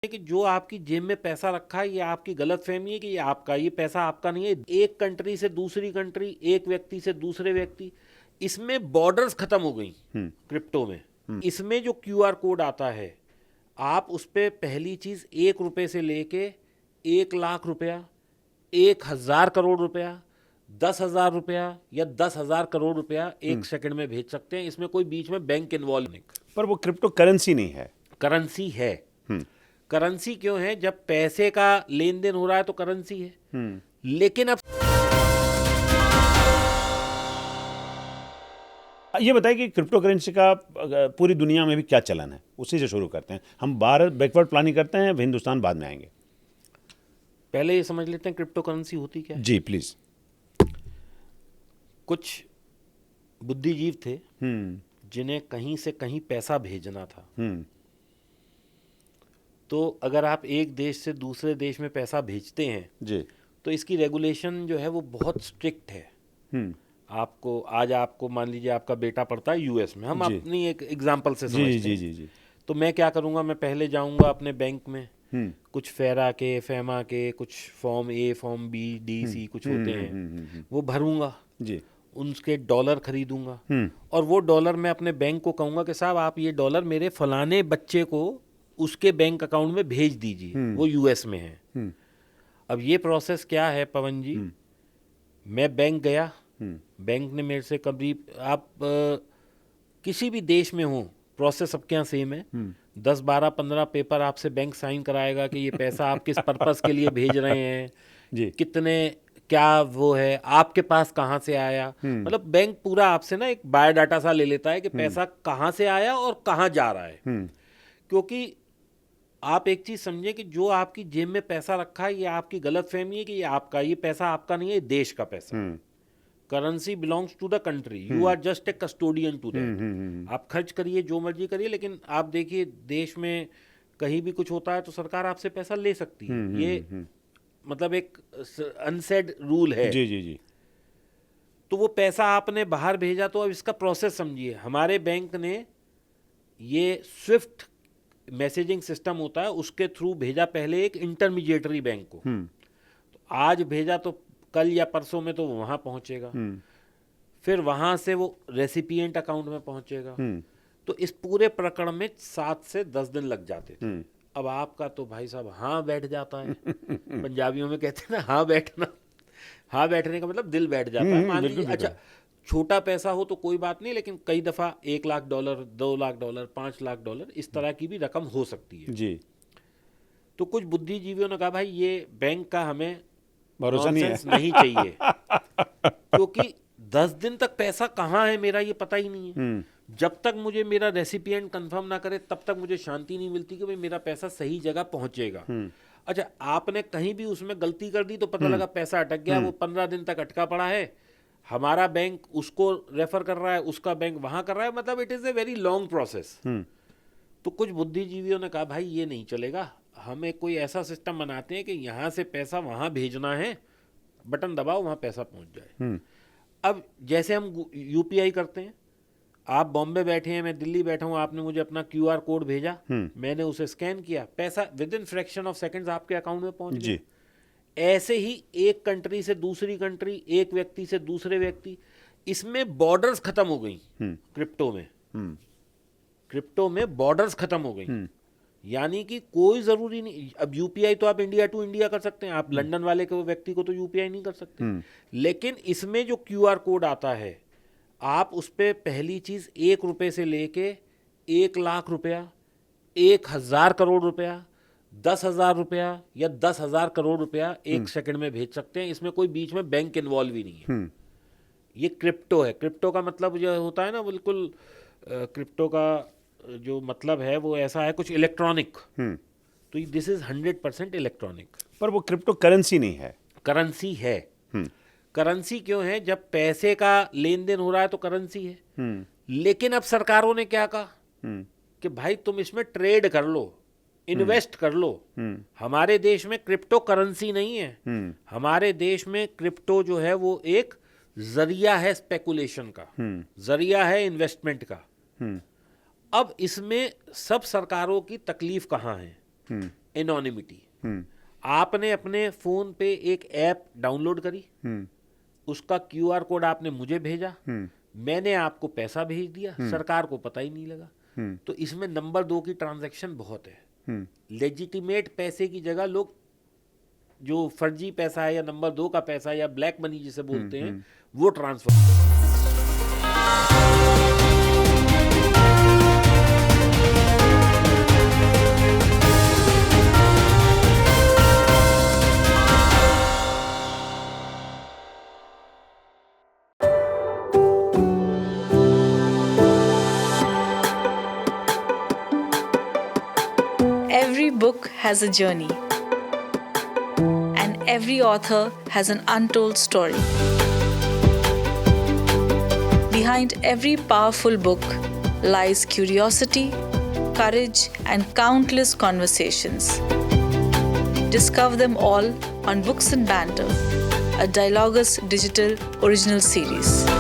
कि जो आपकी जेब में पैसा रखा है ये आपकी गलत फहमी है कि ये पैसा आपका नहीं है। एक कंट्री से दूसरी कंट्री, एक व्यक्ति से दूसरे व्यक्ति, इसमें बॉर्डर्स खत्म हो गई क्रिप्टो में। इसमें जो क्यूआर कोड आता है, आप उस पर पहली चीज 1 रुपए से लेके 1 लाख रुपया, 1,000 करोड़ रुपया, 10,000 रुपया या 10,000 करोड़ रुपया 1 सेकंड में भेज सकते हैं। इसमें कोई बीच में बैंक इन्वॉल्व नहीं। पर वो क्रिप्टो करेंसी नहीं है। करेंसी है। करेंसी क्यों है? जब पैसे का लेन देन हो रहा है तो करेंसी है। लेकिन अब ये बताइए कि क्रिप्टो करेंसी का पूरी दुनिया में भी क्या चलन है, उसी से शुरू करते हैं। हम भारत बैकवर्ड प्लानिंग करते हैं, हिंदुस्तान बाद में आएंगे। पहले ये समझ लेते हैं क्रिप्टो करेंसी होती क्या है। जी प्लीज। कुछ बुद्धिजीव थे जिन्हें कहीं से कहीं पैसा भेजना था। तो अगर आप एक देश से दूसरे देश में पैसा भेजते हैं जी, तो इसकी रेगुलेशन जो है वो बहुत स्ट्रिक्ट है। आपको मान लीजिए आपका बेटा पढ़ता है यूएस में, हम अपनी एक एग्जांपल से समझते हैं। जी। तो मैं क्या करूंगा, मैं पहले जाऊंगा अपने बैंक में, कुछ फेरा के, फेमा के, कुछ फॉर्म ए, फॉर्म बी, डी, सी कुछ होते हैं, वो भरूंगा जी, उनके डॉलर खरीदूंगा और वो डॉलर मैं अपने बैंक को कहूंगा कि साहब आप ये डॉलर मेरे फलाने बच्चे को उसके बैंक अकाउंट में भेज दीजिए, वो यूएस में है। अब ये प्रोसेस क्या है पवन जी, मैं बैंक गया, बैंक ने मेरे से कभी आप किसी भी देश में हो, प्रोसेस सबके यहाँ सेम है। 10, 12, 15 पेपर आपसे बैंक साइन कराएगा कि ये पैसा आप किस पर्पस के लिए भेज रहे हैं जी, कितने, क्या वो है, आपके पास कहाँ से आया। मतलब बैंक पूरा आपसे ना एक बायोडाटा सा ले लेता है कि पैसा कहाँ से आया और कहाँ जा रहा है। क्योंकि आप एक चीज समझे कि जो आपकी जेब में पैसा रखा है ये आपकी गलत फहमी है कि ये पैसा आपका नहीं है, देश का पैसा। Currency belongs to the country, you are just a custodian to that. आप खर्च करिए जो मर्जी करिए, लेकिन आप देखिए देश में कहीं भी कुछ होता है तो सरकार आपसे पैसा ले सकती है। ये मतलब एक अनसेड रूल है। जी जी जी। तो वो पैसा आपने बाहर भेजा, तो अब इसका प्रोसेस समझिए। हमारे बैंक ने ये स्विफ्ट मैसेजिंग सिस्टम होता है, उसके थ्रू भेजा पहले एक इंटरमीडिएटरी बैंक को। तो आज भेजा तो कल या परसों में तो वहां पहुंचेगा, फिर वहां से वो रेसिपिएंट अकाउंट में पहुंचेगा। तो इस पूरे प्रकरण में 7 से 10 दिन लग जाते थे। अब आपका तो भाई साहब हाँ बैठ जाता है। पंजाबियों में कहते हैं ना हाँ बैठना, हाँ बैठने का मतलब दिल बैठ जाता है। मान लीजिए अच्छा छोटा पैसा हो तो कोई बात नहीं, लेकिन कई दफा $1,00,000, $2,00,000, $5,00,000 इस तरह की भी रकम हो सकती है जी। तो कुछ बुद्धिजीवियों ने कहा भाई ये बैंक का हमें भरोसा नहीं चाहिए क्योंकि 10 दिन तक पैसा कहाँ है मेरा ये पता ही नहीं है। जब तक मुझे मेरा रेसिपिएंट कंफर्म ना करे तब तक मुझे शांति नहीं मिलती कि भाई मेरा पैसा सही जगह पहुंचेगा। अच्छा आपने कहीं भी उसमें गलती कर दी तो पता लगा पैसा अटक गया, वो 15 दिन तक अटका पड़ा है, हमारा बैंक उसको रेफर कर रहा है, उसका बैंक वहां कर रहा है, मतलब it is a very long process. तो कुछ बुद्धिजीवियों ने कहा भाई ये नहीं चलेगा, हमें कोई ऐसा सिस्टम बनाते हैं कि यहां से पैसा वहां भेजना है, बटन दबाओ वहां पैसा पहुंच जाए। अब जैसे हम यूपीआई करते हैं, आप बॉम्बे बैठे हैं, मैं दिल्ली बैठा हूं, आपने मुझे अपना क्यूआर कोड भेजा, मैंने उसे स्कैन किया, पैसा with in fraction of seconds आपके अकाउंट में पहुंच गया। ऐसे ही एक कंट्री से दूसरी कंट्री, एक व्यक्ति से दूसरे व्यक्ति, इसमें बॉर्डर्स खत्म हो गई। क्रिप्टो में बॉर्डर्स खत्म हो गई। यानी कि कोई जरूरी नहीं, अब यूपीआई तो आप इंडिया टू इंडिया कर सकते हैं, आप लंदन वाले को व्यक्ति को तो यूपीआई नहीं कर सकते। लेकिन इसमें जो क्यूआर कोड आता है, आप उस पर पहली चीज 1 रुपए से लेके 1,00,000 रुपया, 1,000 करोड़ रुपया, 10,000 रुपया या 10,000 करोड़ रुपया 1 सेकंड में भेज सकते हैं। इसमें कोई बीच में बैंक इन्वॉल्व ही नहीं है। ये क्रिप्टो है। क्रिप्टो का मतलब जो होता है ना, बिल्कुल क्रिप्टो का जो मतलब है वो ऐसा है कुछ इलेक्ट्रॉनिक। तो दिस इज 100% इलेक्ट्रॉनिक। पर वो क्रिप्टो करेंसी नहीं है। करेंसी है। करेंसी क्यों है? जब पैसे का लेन देन हो रहा है तो करेंसी है। लेकिन अब सरकारों ने क्या कहा कि भाई तुम इसमें ट्रेड कर लो, इन्वेस्ट कर लो। हमारे देश में क्रिप्टो करेंसी नहीं है। हमारे देश में क्रिप्टो जो है वो एक जरिया है स्पेकुलेशन का, जरिया है इन्वेस्टमेंट का। अब इसमें सब सरकारों की तकलीफ कहाँ है एनोनिमिटी। आपने अपने फोन पे एक ऐप डाउनलोड करी, उसका क्यूआर कोड आपने मुझे भेजा, मैंने आपको पैसा भेज दिया, सरकार को पता ही नहीं लगा। तो इसमें नंबर 2 की ट्रांजैक्शन बहुत है। लेजिटिमेट पैसे की जगह लोग जो फर्जी पैसा है या नंबर 2 का पैसा या ब्लैक मनी जिसे बोलते हैं वो transfer. Every book has a journey, and every author has an untold story. Behind every powerful book lies curiosity, courage, and countless conversations. Discover them all on Books and Banter, a Dialogus Digital original series.